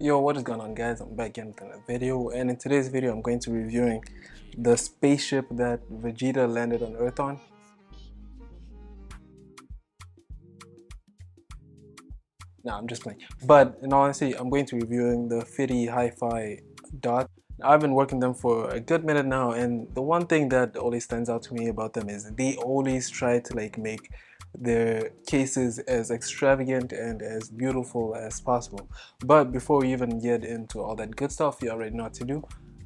Yo, what is going on, guys? I'm back again with another video, and in today's video I'm going to be reviewing the spaceship that Vegeta landed on Earth on. No, I'm just playing. But in all honesty, I'm going to be reviewing the Fiitii Hifidots. I've been working them for a good minute now, and the one thing that always stands out to me about them is they always try to make their cases as extravagant and as beautiful as possible. But before we even get into all that good stuff, you already know what to do.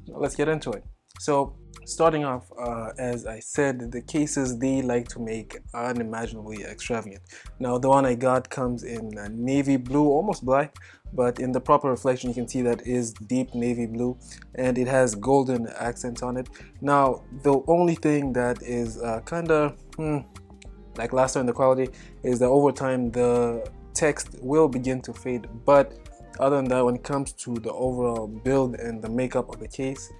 Let's get into it. So starting off, as I said, the cases they like to make unimaginably extravagant. Now the one I got comes in navy blue, almost black, but in the proper reflection you can see that is deep navy blue, and it has golden accents on it. Now the only thing that is kind of like last time in the quality is that over time the text will begin to fade, but other than that, when it comes to the overall build and the makeup of the case,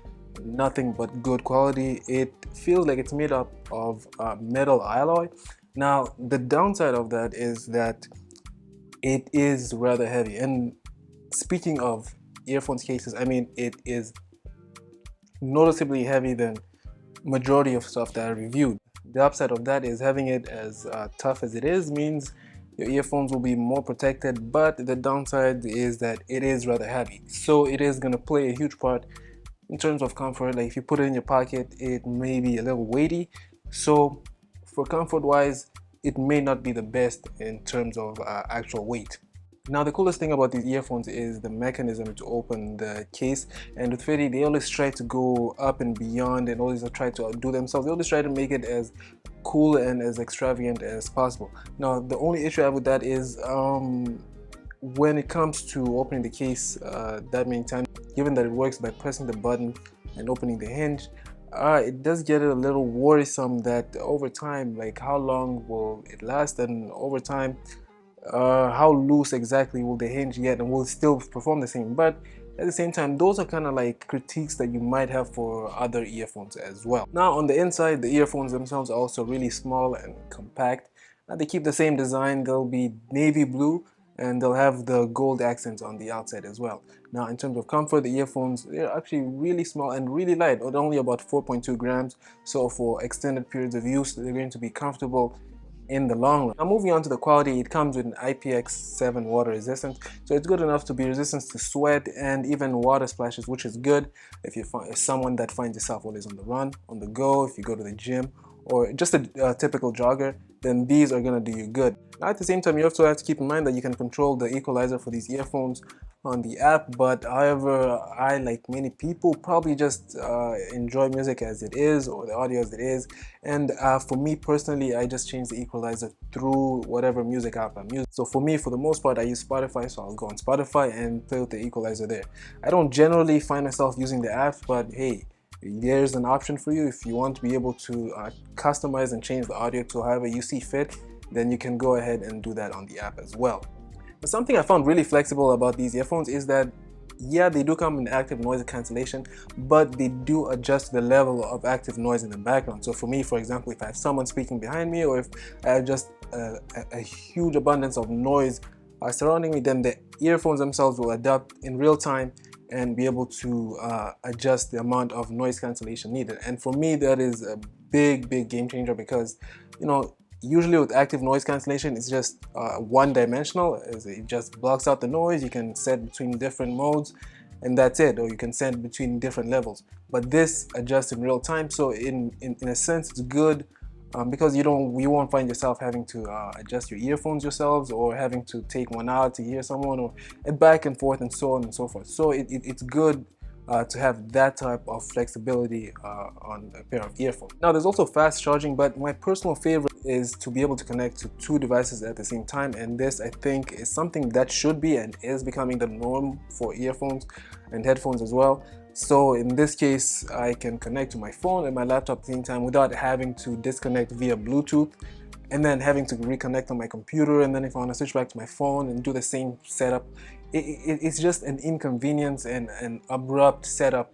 nothing but good quality. It feels like it's made up of metal alloy. Now the downside of that is that it is rather heavy, and speaking of earphones cases, I mean, it is noticeably heavy than majority of stuff that I reviewed. The upside of that is having it as tough as it is means your earphones will be more protected, but the downside is that it is rather heavy, so it is going to play a huge part in terms of comfort. Like if you put it in your pocket, it may be a little weighty, so for comfort wise it may not be the best in terms of actual weight. Now the coolest thing about these earphones is the mechanism to open the case, and with Fiitii they always try to go up and beyond and always try to outdo themselves. They always try to make it as cool and as extravagant as possible. Now the only issue I have with that is when it comes to opening the case that many times, given that it works by pressing the button and opening the hinge, it does get a little worrisome that over time, like how long will it last, and over time how loose exactly will the hinge get, and will it still perform the same? But at the same time, those are kind of like critiques that you might have for other earphones as well. Now on the inside, the earphones themselves are also really small and compact. They keep the same design. They'll be navy blue, and they'll have the gold accents on the outside as well. Now in terms of comfort, the earphones, they're actually really small and really light, only about 4.2 grams, so for extended periods of use they're going to be comfortable in the long run. Now moving on to the quality, it comes with an IPX7 water resistance, so it's good enough to be resistant to sweat and even water splashes, which is good if you're someone that finds yourself always on the run, on the go, if you go to the gym, or just a typical jogger, then these are going to do you good. Now at the same time, you also have to keep in mind that you can control the equalizer for these earphones on the app, but however, I, like many people, probably just enjoy music as it is, or the audio as it is, and for me personally, I just change the equalizer through whatever music app I'm using. So for me, for the most part, I use Spotify, so I'll go on Spotify and play with the equalizer there. I don't generally find myself using the app, but hey, there's an option for you. If you want to be able to customize and change the audio to however you see fit, then you can go ahead and do that on the app as well. But something I found really flexible about these earphones is that, yeah, they do come in active noise cancellation, but they do adjust the level of active noise in the background. So for me, for example, if I have someone speaking behind me, or if I have just a huge abundance of noise surrounding me, then the earphones themselves will adapt in real time and be able to adjust the amount of noise cancellation needed. And for me, that is a big game changer, because you know, usually with active noise cancellation, it's just one-dimensional. It just blocks out the noise. You can set between different modes and that's it, or you can set between different levels. But this adjusts in real time, so in a sense it's good, because you won't find yourself having to adjust your earphones yourselves, or having to take one out to hear someone, or back and forth and so on and so forth. So it's good to have that type of flexibility on a pair of earphones. Now there's also fast charging, but my personal favorite is to be able to connect to two devices at the same time, and this I think is something that should be and is becoming the norm for earphones and headphones as well. So in this case, I can connect to my phone and my laptop at the same time without having to disconnect via Bluetooth and then having to reconnect on my computer, and then if I want to switch back to my phone and do the same setup, it's just an inconvenience and an abrupt setup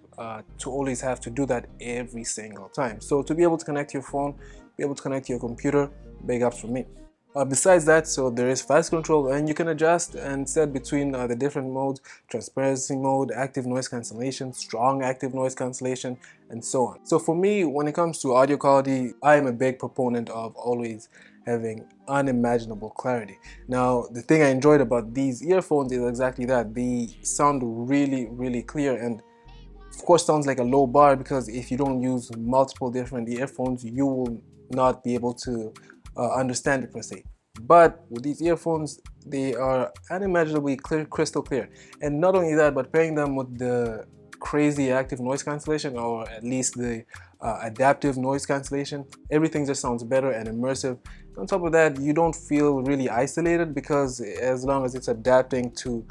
to always have to do that every single time. So to be able to connect to your phone, be able to connect to your computer, big ups for me. Besides that, so there is fast control, and you can adjust and set between the different modes: transparency mode, active noise cancellation, strong active noise cancellation, and so on. So for me, when it comes to audio quality, I am a big proponent of always having unimaginable clarity. Now, the thing I enjoyed about these earphones is exactly that. They sound really clear, and of course sounds like a low bar, because if you don't use multiple different earphones, you will not be able to understand it per se. But with these earphones, they are unimaginably clear, crystal clear. And not only that, but pairing them with the crazy active noise cancellation, or at least the adaptive noise cancellation, everything just sounds better and immersive. On top of that, you don't feel really isolated, because as long as it's adapting to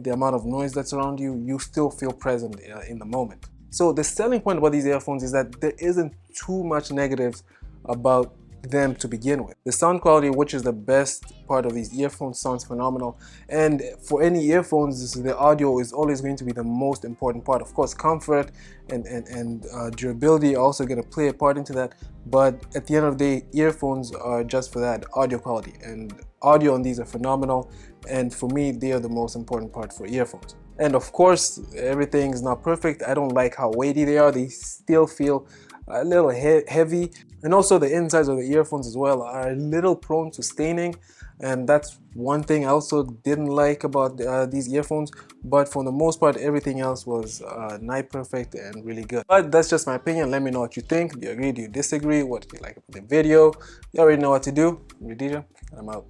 the amount of noise that's around you, you still feel present in the moment. So the selling point about these earphones is that there isn't too much negatives about them to begin with. The sound quality, which is the best part of these earphones, sounds phenomenal. And for any earphones, the audio is always going to be the most important part. Of course, comfort and durability are also going to play a part into that. But at the end of the day, earphones are just for that, audio quality. And audio on these are phenomenal. And for me, they are the most important part for earphones. And of course, everything is not perfect. I don't like how weighty they are. They still feel a little heavy, and also the insides of the earphones as well are a little prone to staining, and that's one thing I also didn't like about these earphones. But for the most part, everything else was nigh perfect and really good. But that's just my opinion. Let me know what you think. Do you agree? Do you disagree? What do you like about the video? You already know what to do. I'm DJ, I'm out.